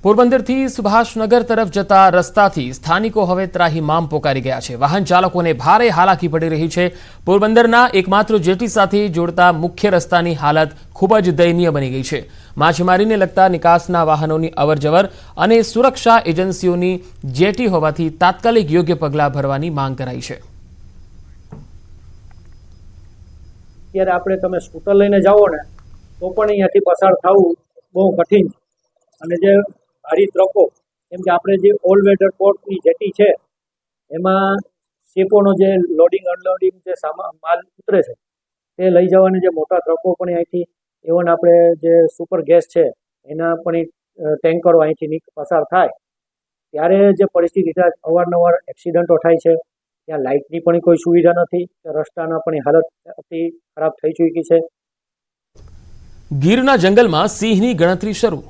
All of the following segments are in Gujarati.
પોરબંદરથી સુભાષનગર તરફ જતા રસ્તાથી સ્થાનિકો હવે ત્રાહિમામ પોકારી ગયા છે। વાહન ચાલકોને ભારે હાલાકી પડી રહી છે। પોરબંદરના એકમાત્ર જેટી સાથે જોડતા મુખ્ય રસ્તાની હાલત ખૂબ જ દયનીય બની ગઈ છે। માછીમારીને લગતા નિકાસના વાહનોની અવરજવર અને સુરક્ષા એજન્સીઓની જેટી હોવાથી તાત્કાલિક યોગ્ય પગલાં ભરવાની માંગ કરાઈ છે। ત્યારે આપણે તમે સ્કૂટર લઈને જાઓ ને તો પણ અહીંયાથી પસાર થવું બહુ કઠિન છે। અને જે ભારી ટ્રકો કેમ કે આપણે જે ઓલ વેધર પોર્ટની જેટી છે એમાં શિપોનો જે લોડિંગ અનલોડિંગ જે માલ ઉતરે છે તે લઈ જવાની જે મોટા ટ્રકો પણ અહીંથી ઇવન આપણે જે સુપર ગેસ છે એના પણ ટેન્કરો અહીંથી પસાર થાય ત્યારે જે પરિસ્થિતિ થાય અવારનવાર એક્સિડન્ટો થાય છે। ત્યાં લાઇટની પણ કોઈ સુવિધા નથી, રસ્તાના પણ હાલત અતિ ખરાબ થઈ ચૂકી છે। ગીરના જંગલમાં સિંહની ગણતરી શરૂ।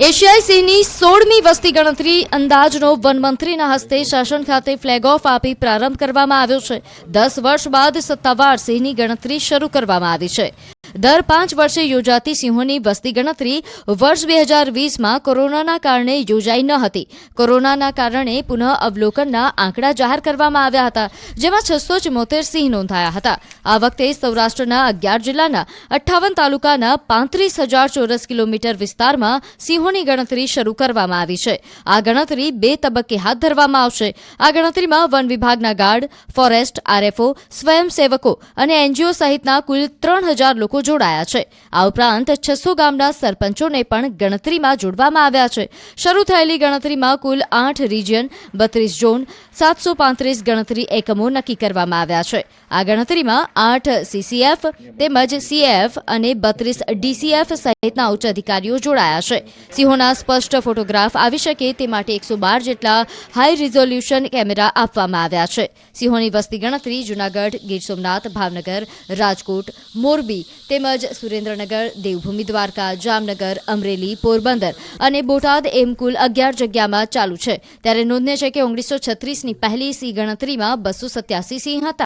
એશિયાઈ સિંહની 16મી વસ્તી ગણતરી અંદાજનો વનમંત્રીના હસ્તે શાસન ખાતે ફ્લેગ ઓફ આપી પ્રારંભ કરવામાં આવ્યો છે। 10 વર્ષ બાદ સત્તાવાર સિંહની ગણતરી શરૂ કરવામાં આવી છે। દર 5 વર્ષે યોજાતી સિંહોની વસ્તી ગણતરી વર્ષ 2020માં કોરોનાના કારણે યોજાઈ ન હતી। કોરોનાના કારણે પુનઃ અવલોકનના આંકડા જાહેર કરવામાં આવ્યા હતા, જેમાં 674 સિંહ નોંધાયા હતા। આ વખતે સૌરાષ્ટ્રના 11 જિલ્લાના 58 તાલુકાના 35,000 ચોરસ કિલોમીટર વિસ્તારમાં સિંહોની ગણતરી શરૂ કરવામાં આવી છે। આ ગણતરી 2 તબક્કે હાથ ધરવામાં આવશે। આ ગણતરીમાં વન વિભાગના ગાર્ડ, ફોરેસ્ટ, આરએફઓ, સ્વયંસેવકો અને એનજીઓ સહિતના કુલ 3,000 લોકો જોડાયા છે। આ ઉપરાંત 600 ગામના સરપંચોને પણ ગણતરીમાં જોડવામાં આવ્યા છે। શરૂ થયેલી ગણતરીમાં કુલ 8 રિજિયન, 32 ઝોન, 735 ગણતરી એકમો નક્કી કરવામાં આવ્યા છે। આ ગણતરીમાં 8 સીસીએફ તેમજ સીએએફ અને 32 ડીસીએફ સહિતના ઉચ્ચ અધિકારીઓ જોડાયા છે। સિંહોના સ્પષ્ટ ફોટોગ્રાફ આવી શકે તે માટે 112 જેટલા હાઈ રિઝોલ્યુશન કેમેરા આપવામાં આવ્યા છે। સિંહોની વસ્તી ગણતરી જૂનાગઢ, ગીર સોમનાથ, ભાવનગર, રાજકોટ, મોરબી તેમજ સુરેન્દ્રનગર, દેવભૂમિ દ્વારકા, જામનગર, અમરેલી, પોરબંદર અને બોટાદ એમ કુલ 11 જગ્યામાં ચાલુ છે। ત્યારે નોંધનીય છે કે 1936ની પહેલી સિંહ ગણતરીમાં 287 સિંહ હતા।